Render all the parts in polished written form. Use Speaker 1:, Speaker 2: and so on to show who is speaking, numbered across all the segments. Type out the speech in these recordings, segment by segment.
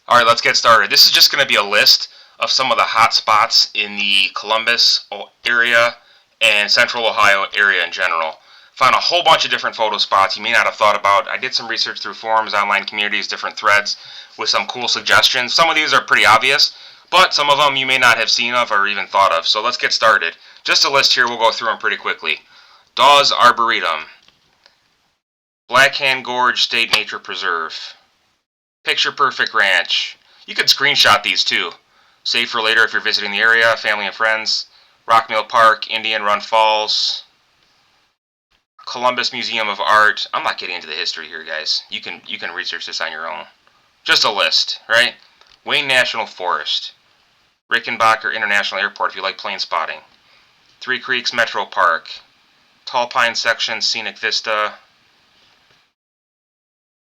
Speaker 1: Alright, let's get started. This is just going to be a list of some of the hot spots in the Columbus area and Central Ohio area in general. Found a whole bunch of different photo spots you may not have thought about. I did some research through forums, online communities, different threads with some cool suggestions. Some of these are pretty obvious, but some of them you may not have seen of or even thought of. So let's get started. Just a list here, we'll go through them pretty quickly. Dawes Arboretum, Black Hand Gorge State Nature Preserve, Picture Perfect Ranch. You could screenshot these too. Save for later if you're visiting the area, family and friends. Rockmill Park, Indian Run Falls, Columbus Museum of Art. I'm not getting into the history here, guys. You can research this on your own. Just a list, right? Wayne National Forest, Rickenbacker International Airport if you like plane spotting, Three Creeks Metro Park, Tall Pine Section, Scenic Vista,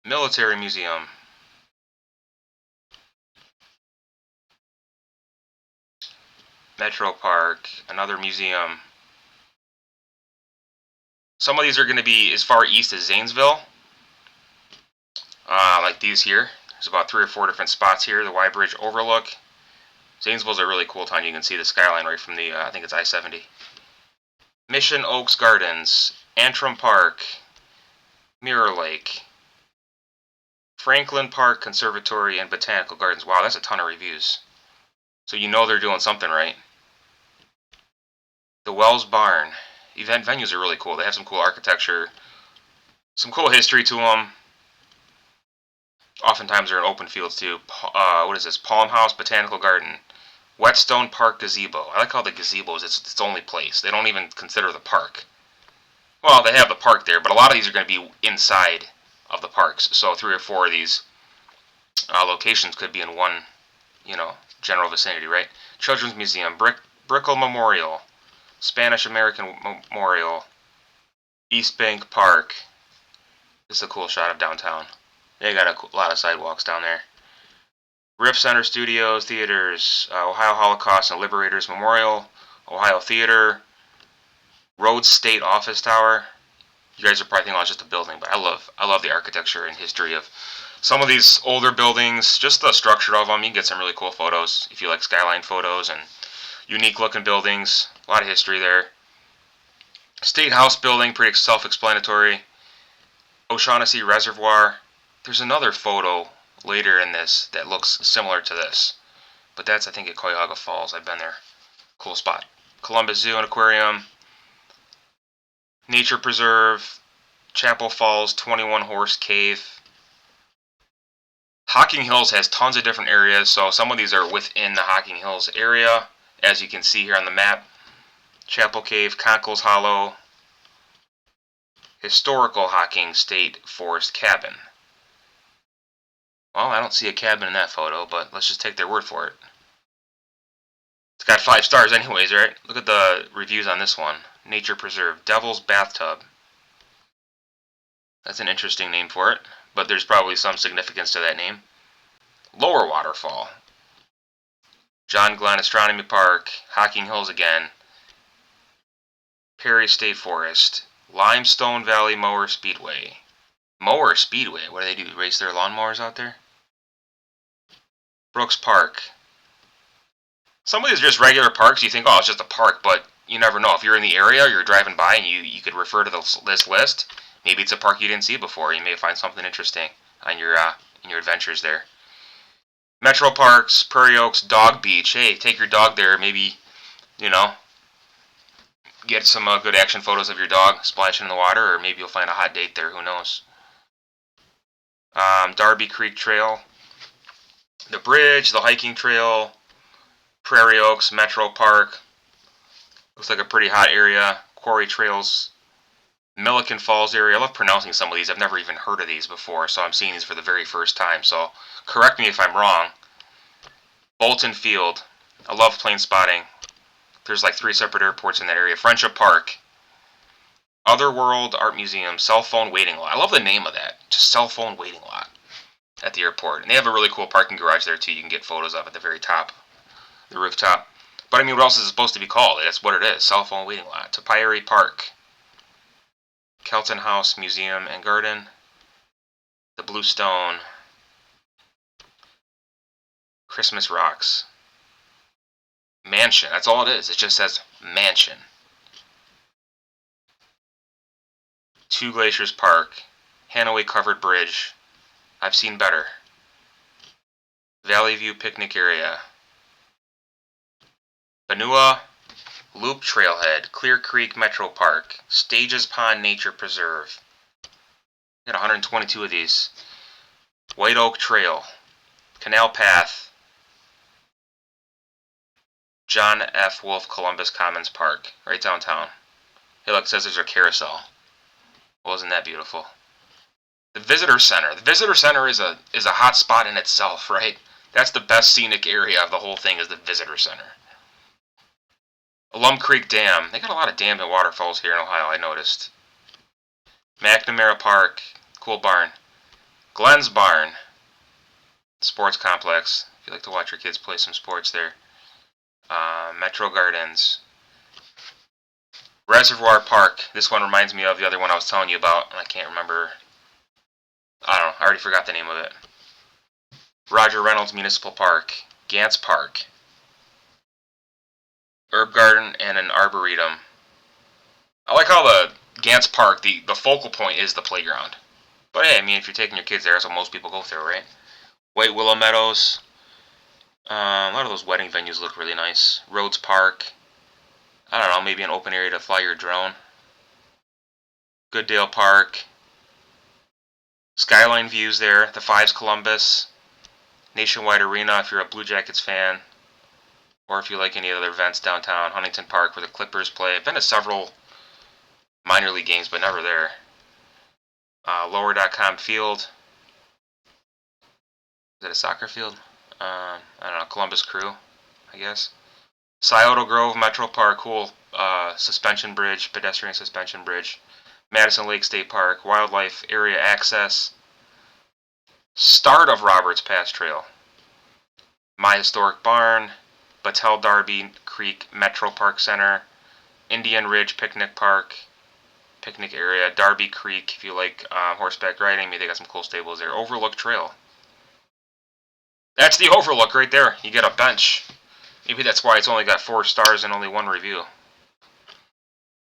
Speaker 1: Military Museum, Metro Park, another museum. Some of these are going to be as far east as Zanesville, like these here. There's about 3 or 4 different spots here. The Y Bridge Overlook. Zanesville's a really cool town. You can see the skyline right from the, I think it's I-70. Mission Oaks Gardens, Antrim Park, Mirror Lake, Franklin Park Conservatory and Botanical Gardens. Wow, that's a ton of reviews. So you know they're doing something right. The Wells Barn. Event venues are really cool. They have some cool architecture, some cool history to them. Oftentimes they're in open fields too. What is this? Palm House Botanical Garden, Whetstone Park Gazebo. I like how the gazebo is its only place. They don't even consider the park. Well, they have the park there, but a lot of these are going to be inside of the parks. So 3 or 4 of these locations could be in one, general vicinity, right? Children's Museum, Brickell Memorial, Spanish American Memorial, East Bank Park. This is a cool shot of downtown. They got a lot of sidewalks down there. Riff Center Studios, Theaters, Ohio Holocaust and Liberators Memorial, Ohio Theater, Rhodes State Office Tower. You guys are probably thinking, oh, it's just a building, but I love the architecture and history of some of these older buildings, just the structure of them. You can get some really cool photos if you like skyline photos and unique looking buildings. A lot of history there. State House building, pretty self-explanatory. O'Shaughnessy Reservoir. There's another photo later in this that looks similar to this, but that's, I think, at Cuyahoga Falls. I've been there. Cool spot. Columbus Zoo and Aquarium, Nature Preserve, Chapel Falls 21 Horse Cave. Hocking Hills has tons of different areas, so some of these are within the Hocking Hills area, as you can see here on the map. Chapel Cave, Conkle's Hollow, Historical Hocking State Forest Cabin. Well, I don't see a cabin in that photo, but let's just take their word for it. It's got 5 stars anyways, right? Look at the reviews on this one. Nature Preserve, Devil's Bathtub. That's an interesting name for it, but there's probably some significance to that name. Lower Waterfall, John Glenn Astronomy Park, Hocking Hills again, Perry State Forest, Limestone Valley Mower Speedway. Mower Speedway, what do they do? Race their lawnmowers out there? Brooks Park. Some of these are just regular parks. You think, oh, it's just a park, but you never know. If you're in the area, you're driving by, and you could refer to this list. Maybe it's a park you didn't see before. You may find something interesting on your in your adventures there. Metro Parks, Prairie Oaks, Dog Beach. Hey, take your dog there. Maybe, get some good action photos of your dog splashing in the water, or maybe you'll find a hot date there. Who knows? Darby Creek Trail, the bridge, the hiking trail, Prairie Oaks, Metro Park. Looks like a pretty hot area. Quarry Trails, Milliken Falls area. I love pronouncing some of these. I've never even heard of these before, so I'm seeing these for the very first time. So correct me if I'm wrong. Bolton Field. I love plane spotting. There's like 3 separate airports in that area. Friendship Park. Otherworld Art Museum. Cell Phone Waiting Lot. I love the name of that. Just Cell Phone Waiting Lot at the airport. And they have a really cool parking garage there too. You can get photos of at the very top, the rooftop. But I mean, what else is it supposed to be called? That's what it is. Cell Phone Waiting Lot. Topiary Park, Kelton House Museum and Garden, the Blue Stone, Christmas Rocks. Mansion. That's all it is. It just says mansion. Two Glaciers Park. Hanaway Covered Bridge. I've seen better. Valley View Picnic Area. Banua Loop Trailhead. Clear Creek Metro Park. Stages Pond Nature Preserve. Got 122 of these. White Oak Trail. Canal Path. John F. Wolfe Columbus Commons Park. Right downtown. Hey, look, it says there's a carousel. Well, isn't that beautiful? The Visitor Center. The Visitor Center is a hot spot in itself, right? That's the best scenic area of the whole thing, is the Visitor Center. Alum Creek Dam. They got a lot of dams and waterfalls here in Ohio, I noticed. McNamara Park. Cool barn. Glenn's Barn. Sports complex. If you like to watch your kids play some sports there. Metro Gardens. Reservoir Park. This one reminds me of the other one I was telling you about, and I can't remember. I don't know. I already forgot the name of it. Roger Reynolds Municipal Park. Gantz Park. Herb Garden and an Arboretum. I like how the Gantz Park, the focal point is the playground. But hey, I mean, if you're taking your kids there, that's what most people go through, right? White Willow Meadows. A lot of those wedding venues look really nice. Rhodes Park. I don't know, maybe an open area to fly your drone. Goodale Park. Skyline views there. The Fives Columbus. Nationwide Arena if you're a Blue Jackets fan. Or if you like any other events downtown. Huntington Park where the Clippers play. I've been to several minor league games, but never there. Lower.com Field. Is that a soccer field? I don't know. Columbus Crew, I guess. Scioto Grove Metro Park, cool suspension bridge, pedestrian suspension bridge. Madison Lake State Park, wildlife area access. Start of Roberts Pass Trail. My Historic Barn. Battelle Darby Creek Metro Park Center. Indian Ridge Picnic Park. Picnic area. Darby Creek, if you like horseback riding. Maybe they got some cool stables there. Overlook Trail. That's the Overlook right there. You get a bench. Maybe that's why it's only got 4 stars and only 1 review.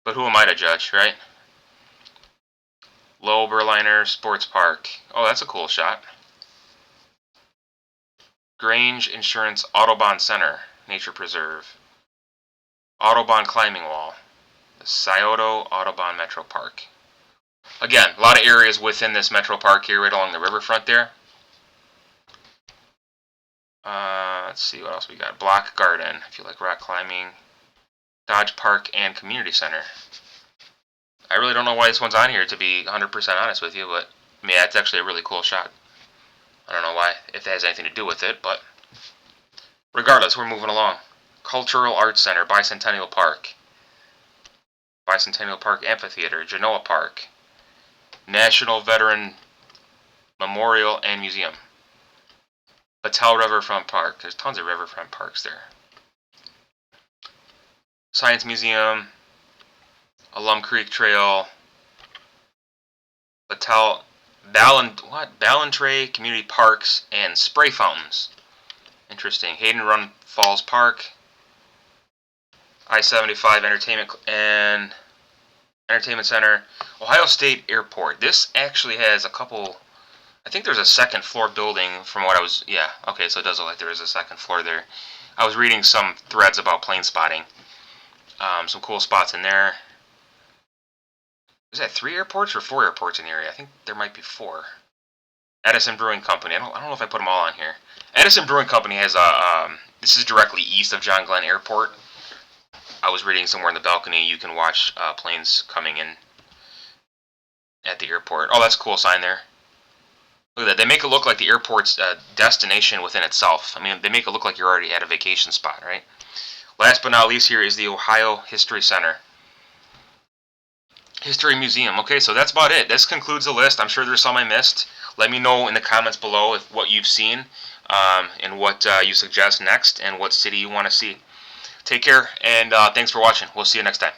Speaker 1: But who am I to judge, right? Low Berliner Sports Park. Oh, that's a cool shot. Grange Insurance Autobahn Center, Nature Preserve. Autobahn Climbing Wall. The Scioto Autobahn Metro Park. Again, a lot of areas within this Metro Park here, right along the riverfront there. Let's see what else we got. Block Garden, if you like rock climbing. Dodge Park and Community Center. I really don't know why this one's on here, to be 100% honest with you, but I mean, that's actually a really cool shot. I don't know why, if that has anything to do with it, but regardless, we're moving along. Cultural Arts Center, Bicentennial Park. Bicentennial Park Amphitheater, Genoa Park. National Veteran Memorial and Museum. Battelle Riverfront Park. There's tons of riverfront parks there. Science Museum. Alum Creek Trail. Ballantrae Community Parks and Spray Fountains. Interesting. Hayden Run Falls Park. I-75 Entertainment Center. Ohio State Airport. This actually has a couple... I think there's a second floor building from what I was... Yeah, okay, so it does look like there is a second floor there. I was reading some threads about plane spotting. Some cool spots in there. Is that 3 airports or 4 airports in the area? I think there might be 4. Edison Brewing Company. I don't know if I put them all on here. Edison Brewing Company has a... this is directly east of John Glenn Airport. I was reading somewhere in the balcony you can watch planes coming in at the airport. Oh, that's a cool sign there. Look at that. They make it look like the airport's destination within itself. I mean, they make it look like you're already at a vacation spot, right? Last but not least here is the Ohio History Center. History Museum. Okay, so that's about it. This concludes the list. I'm sure there's some I missed. Let me know in the comments below if what you've seen and what you suggest next and what city you want to see. Take care, and thanks for watching. We'll see you next time.